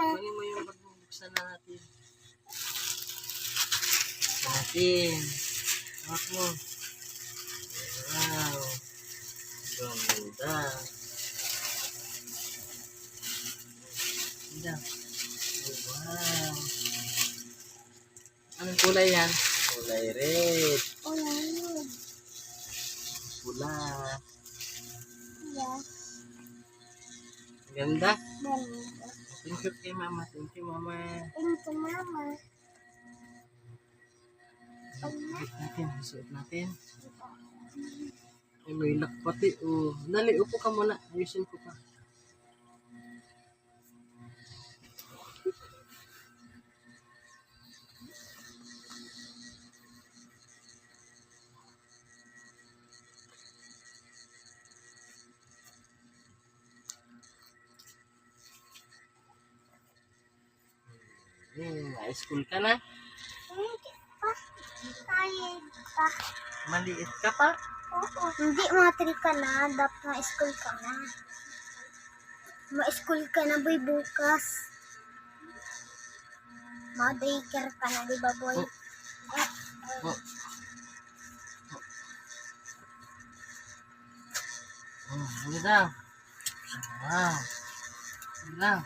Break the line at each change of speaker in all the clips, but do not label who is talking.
Kunin mo yung pagbubuksan na natin. Natin. Hawak mo. Wow. Ganda. Ganda. Oh, wow. Anong kulay yan? Kulay red. Pula.
Yes.
Ganda.
Ganda.
Thank you kay mama. Thank you, mama.
Thank you, Mama.
Suot natin. Suot natin. Ay, may lock pati. Oh. Dali, upo ka muna. Ayusin ko pa. High school ka na?
Hindi pa. Tired pa.
Maliit ka pa?
Oo. Hindi, matrix ka na. Dapat ma-school ka na. Ma-school ka na, boy, bukas. Ma-daycare ka na, di ba, boy?
Oh. Oh, ano daw? Wow. Ano daw?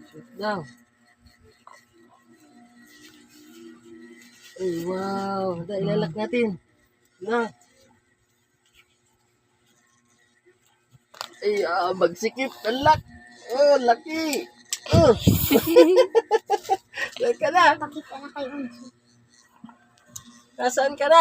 Shoot daw. Ay, wow. Dahil ilalak natin. Na. Ay, magsikip. Alak. Oh, laki. Oh. Saan ka na?
Pakita na kayo.
Nasaan ka na?